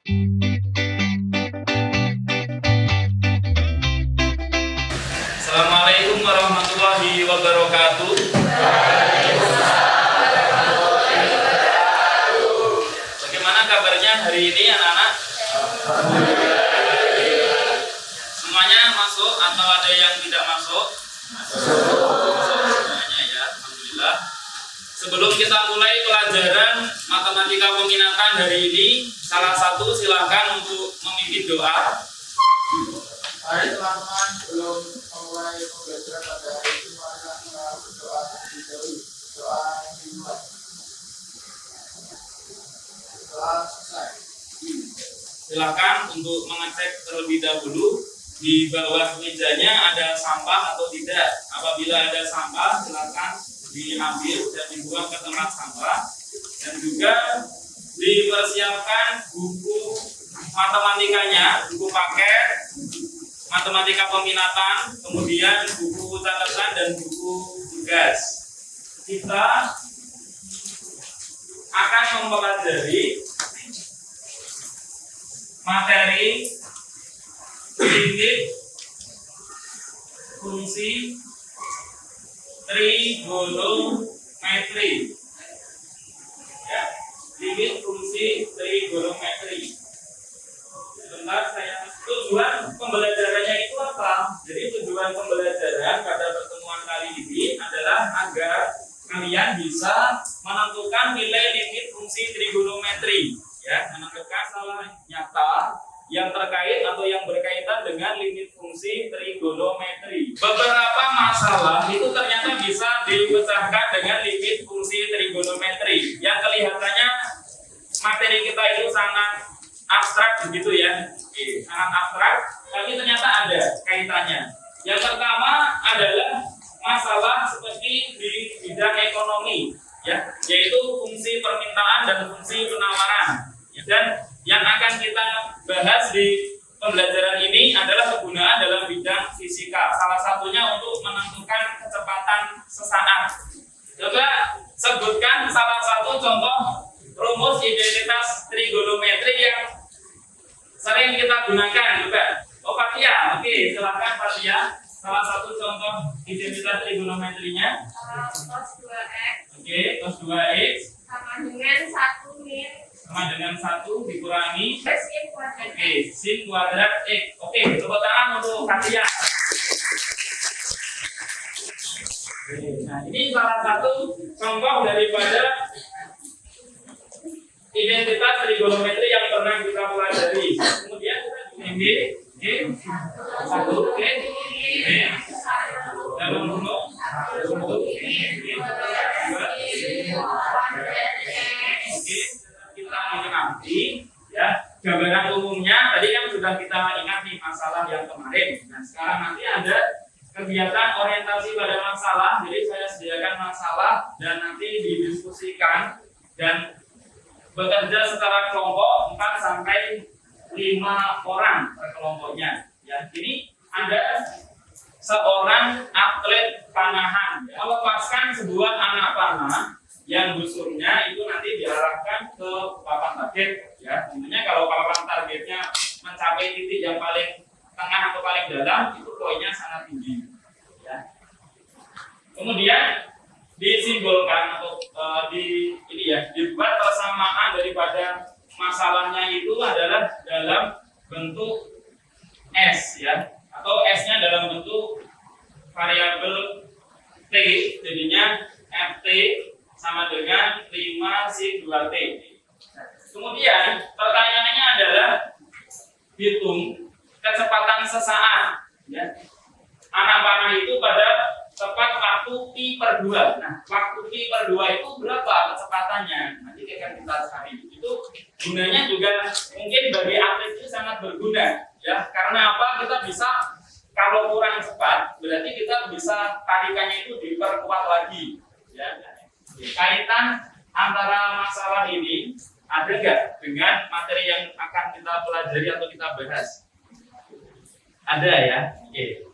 Assalamualaikum warahmatullahi wabarakatuh. Bagaimana kabarnya hari ini anak-anak? Semuanya masuk atau ada yang tidak masuk? Semuanya ya, alhamdulillah. Sebelum kita mulai pelajaran matematika peminatan hari ini, salah satu silakan untuk memimpin doa. Baik teman-teman, sebelum memulai pembelajaran pada hari ini, mari kita berdoa terlebih dahulu. Doa yang kedua. Doa selesai. Silakan untuk mengecek terlebih dahulu di bawah mejanya ada sampah atau tidak. Apabila ada sampah, silakan diambil dan dibuang ke tempat sampah. Dan juga dipersiapkan buku matematikanya, buku paket matematika peminatan, kemudian buku catatan dan buku tugas. Kita akan mempelajari materi limit fungsi trigonometri. Ya, limit fungsi trigonometri. Sebentar, tujuan pembelajarannya itu apa? Jadi tujuan pembelajaran pada pertemuan kali ini adalah agar kalian bisa menentukan nilai limit fungsi trigonometri, ya, menentukan masalah nyata yang terkait atau yang berkaitan dengan limit fungsi trigonometri. Beberapa masalah itu ternyata bisa dipecahkan dengan limit fungsi trigonometri yang kelihatannya materi kita itu sangat abstrak begitu ya. Sangat abstrak, tapi ternyata ada kaitannya. Yang pertama adalah masalah seperti di bidang ekonomi, ya, yaitu fungsi permintaan dan fungsi penawaran. Dan yang akan kita bahas di pembelajaran ini adalah kegunaan dalam bidang fisika. Salah satunya untuk menentukan kecepatan sesaat. Coba sebutkan salah satu contoh rumus identitas trigonometri yang sering kita gunakan juga. Oh, Fatia, oke, silakan Fatia. Salah satu contoh identitas trigonometrinya. Cos 2x. Oke, cos 2x Sama dengan 1 min. sama dengan 1 dikurangi. Sin kuadrat. Oke, sin kuadrat x. Oke, tepuk tangan untuk Fatia. Nah, ini salah satu contoh daripada identitas trigonometri yang pernah kita pelajari. Kemudian kita G, satu, G, dalam bentuk kita mengerti, ya, gambaran umumnya tadi kan sudah kita ingat di masalah yang kemarin. Nah, sekarang nanti ada kegiatan orientasi pada masalah. Jadi saya sediakan masalah dan nanti didiskusikan dan bekerja secara kelompok 4 sampai 5 orang per kelompoknya. Ya, ini ada seorang atlet panahan melepaskan sebuah anak panah yang busurnya itu nanti diarahkan ke papan target. Ya, tentunya kalau papan targetnya mencapai titik yang paling tengah atau paling dalam itu poinnya sangat tinggi. Ya. Kemudian disimbolkan atau dibuat persamaan daripada masalahnya itu adalah dalam bentuk S, ya, atau S-nya dalam bentuk variabel T, jadinya Ft sama dengan 5 sin 2T. Kemudian pertanyaannya adalah hitung kecepatan sesaat, ya. Anak panah itu pada tepat waktu pi/2. Nah, waktu pi/2 itu berapa kecepatannya? Nanti akan kita cari. Itu gunanya juga mungkin bagi atlet itu sangat berguna, ya. Karena apa? Kita bisa, kalau kurang cepat, berarti kita bisa tarikannya itu diperkuat lagi, ya. Kaitan antara masalah ini ada nggak dengan materi yang akan kita pelajari atau kita bahas? Ada ya. Oke.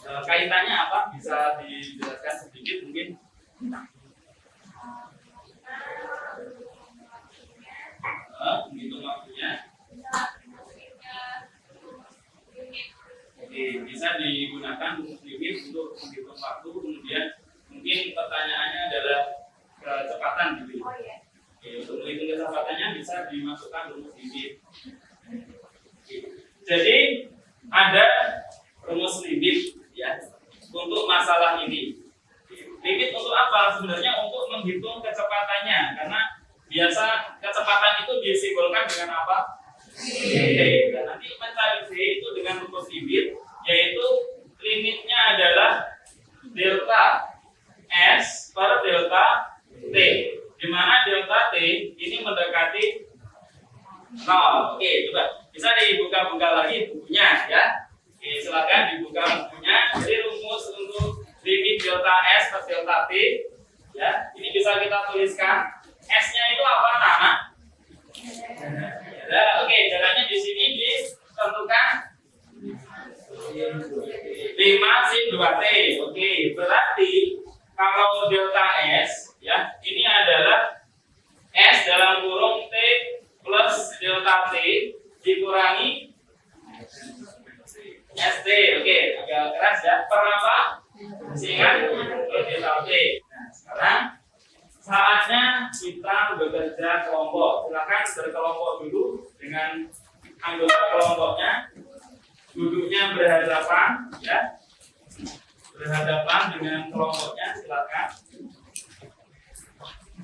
Kaitannya apa? Bisa dijelaskan sedikit mungkin? Menghitung waktunya. menggunakan rumus limit untuk menghitung waktu. Kemudian mungkin pertanyaannya adalah kecepatan gitu. Oh ya. Oke, untuk menghitung kecepatannya bisa dimasukkan rumus limit. Oke. Jadi ada rumus limit ya untuk masalah ini. Limit untuk apa? Sebenarnya untuk menghitung kecepatannya, karena biasa kecepatan itu disimbolkan dengan apa? V. Dan nanti mencari V itu dengan rumus limit, yaitu limitnya adalah delta S per delta T, di mana delta T ini mendekati 0. Oke, coba bisa dibuka-buka lagi bukunya ya. Oke, silakan dibuka bukunya. Jadi rumus untuk limit delta S per delta T ya, ini bisa kita tuliskan. S-nya itu apa, Nana? Ya, oke, caranya di sini ditentukan 5 sin 2T. Oke, berarti kalau delta S ya, ini adalah S dalam kurung T plus delta T dikurangi ST. Oke, agak keras ya. Per apa? Singkat delta T. Nah, sekarang saatnya kita bekerja kelompok. Silakan berkelompok dulu dengan anggota kelompoknya. Duduknya berhadapan ya. Berhadapan dengan kelompoknya, silakan.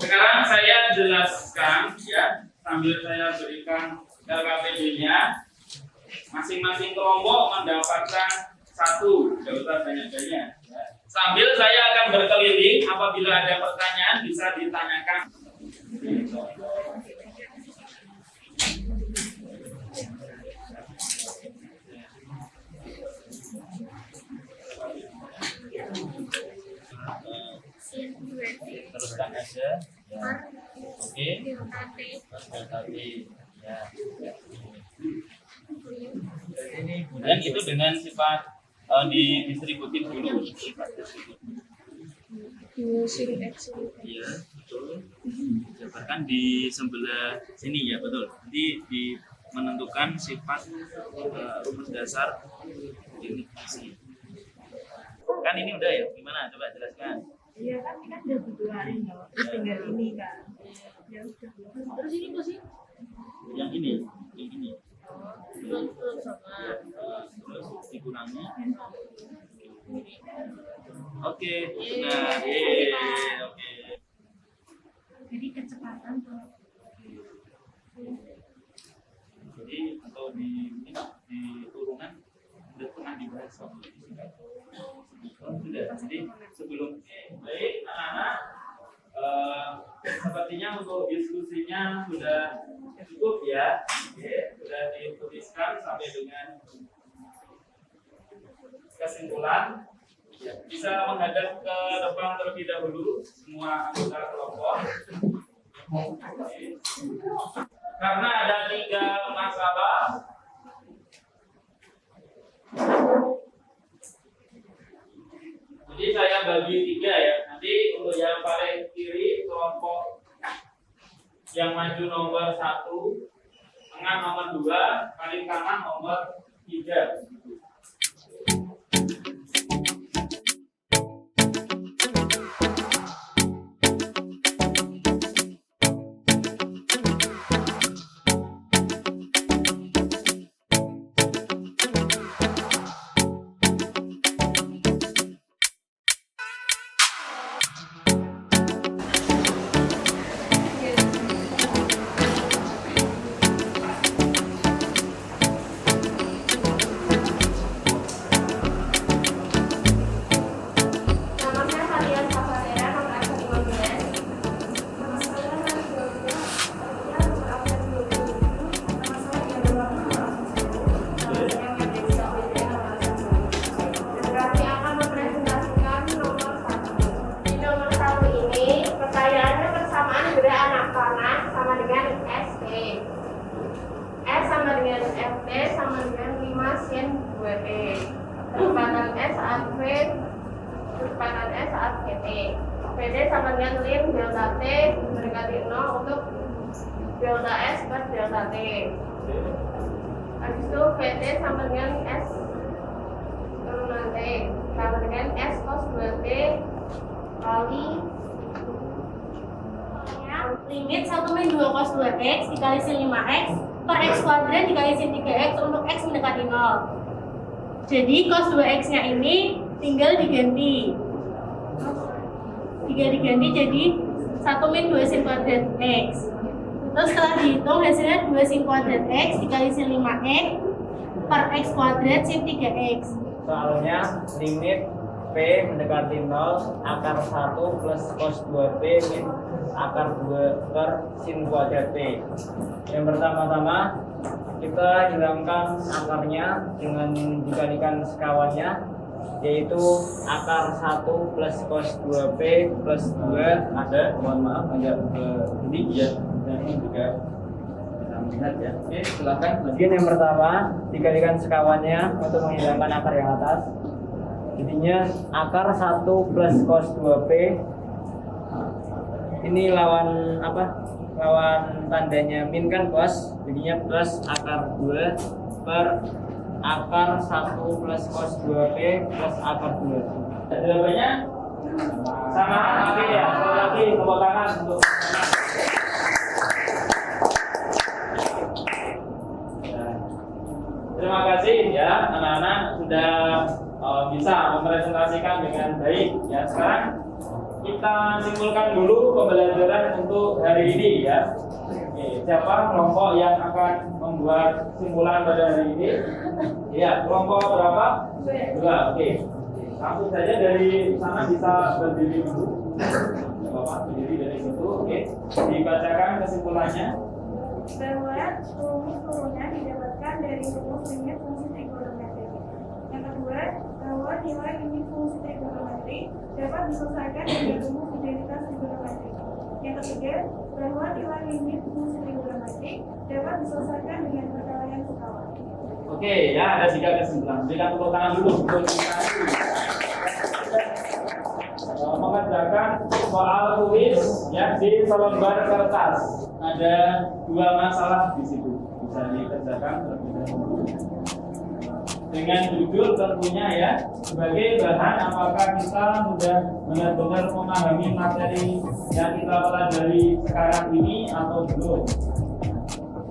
Sekarang saya jelaskan ya, sambil saya berikan LKPD-nya. Masing-masing kelompok mendapatkan 1, tidak usah banyak-banyak ya. Sambil saya akan berkeliling, apabila ada pertanyaan bisa ditanyakan. Teruskan aja ya. Oke. Delta T ya. Ini kemudian itu dengan sifat didistributif dulu. Iya, betul. Jabarkan di sebelah sini ya, betul. Nanti menentukan sifat rumus dasar integrasi. Kan ini udah ya, gimana? Coba jelaskan. Iya kan kita udah berduain loh, terus tinggal ini kan. Ya udah. Terus ini tuh sih? Yang ini. Terus sama. Terus dikurangi. Oke, benar. Oke. Jadi kecepatan tuh. Jadi atau di turunan sudah pernah dibahas waktu itu. Oh, sudah. Jadi sebelum baik anak-anak, sepertinya untuk diskusinya sudah cukup ya. Oke, sudah dituliskan sampai dengan kesimpulan. Ya, bisa menghadap ke depan terlebih dahulu semua anggota kelompok. Oke. Karena ada 3 masalah. Jadi saya bagi 3 ya. Nanti untuk yang paling kiri kelompok yang maju nomor 1, tengah nomor 2, paling kanan nomor 3. kecepatan S saat VT. VT sama dengan lim delta T mendekati 0 untuk delta S per delta T. Habis itu VT sama dengan S turunan T. kali limit 1 min 2 cos 2x dikali sin 5x per x kuadrat dikali sin 3x untuk x mendekati 0. Jadi cos 2x nya ini tinggal diganti jadi 1 min 2 sin kuadrat x. Terus setelah dihitung hasilnya 2 sin kuadrat x dikali sin 5x per x kuadrat sin 3x. Soalnya limit P mendekati 0 akar 1 plus cos 2P min akar 2 per sin kuadrat P. Yang pertama-tama kita hilangkan akarnya dengan dikalikan sekawannya, yaitu akar 1 plus cos 2P plus 2 ada, mohon maaf agak ini ya, dan ini juga bisa melihat ya. Oke, silakan. Mungkin yang pertama dikalikan sekawannya untuk menghilangkan akar yang atas. Jadinya akar 1 plus cos 2P ini lawan apa? Lawan tandanya min kan cos, jadinya plus akar 2 per akar 1 plus cos 2P plus akar 2. Jawabannya sama lagi ya. Sekali lagi tepuk tangan untuk terima kasih ya anak-anak sudah bisa mempresentasikan dengan baik ya. Sekarang kita simpulkan dulu pembelajaran untuk hari ini ya. Oke, siapa kelompok yang akan membuat simpulan pada hari ini? Ya, kelompok berapa? 2. Oke. Langsung saja dari sana bisa berdiri dulu. Bapak berdiri dari situ. Oke. Dibacakan kesimpulannya. Bahwa rumus turunan didapatkan dari rumus limit fungsi trigonometri. Yang kedua, bahwa nilai limit fungsi trigonometri dapat diselesaikan dengan rumus identitas trigonometri. Yang ketiga, bahwa nilai limit fungsi trigonometri dapat diselesaikan dengan perkalian sekawan. Oke, ya ada 3 kesimpulan. Berikan tepuk tangan dulu untuk kita mengerjakan soal tulis ya di selembar kertas. Ada 2 masalah di situ, bisa dikerjakan terlebih dahulu. Dengan judul tentunya ya, sebagai bahan apakah kita sudah benar-benar memahami materi yang kita pelajari sekarang ini atau belum.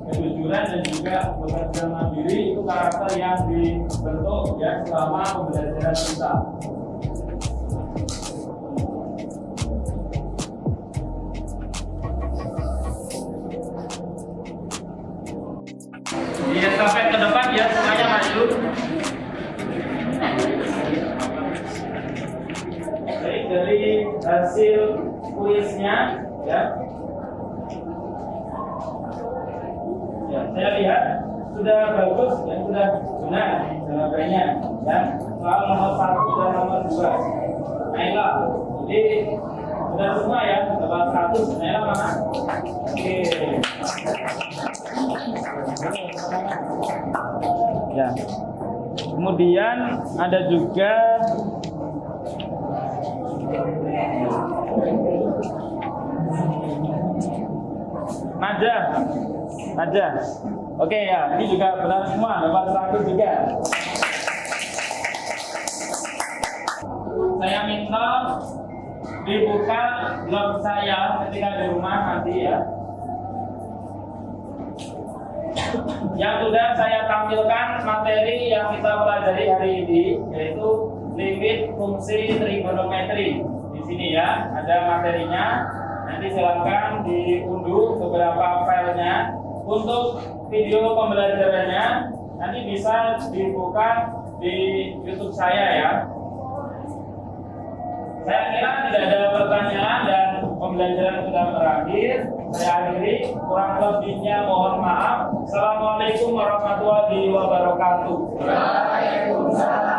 Kejujuran dan juga bekerja mandiri itu karakter yang dibentuk ya selama pembelajaran kita. Di estafet ke depan ya, semuanya maju. Baik, dari hasil kuisnya ya. Ya, saya lihat sudah bagus dan sudah benar jawabannya ya. Soal nomor 1 dan nomor 2. Naila, jadi sudah semua ya, dapat 100. Naila mana? Oke. Ya. Kemudian ada juga Najah. Oke ya, ini juga benar semua, dapat 100 juga. Saya minta dibuka blog saya ketika di rumah nanti ya. Yang sudah saya tampilkan materi yang kita pelajari hari ini, yaitu limit fungsi trigonometri. Di sini ya, ada materinya. Nanti silakan diunduh beberapa filenya. Untuk video pembelajarannya nanti bisa dibuka di YouTube saya ya. Saya kira tidak ada pertanyaan dan pembelajaran sudah berakhir. Saya akhiri, kurang lebihnya mohon maaf. Assalamualaikum warahmatullahi wabarakatuh. Waalaikumsalam.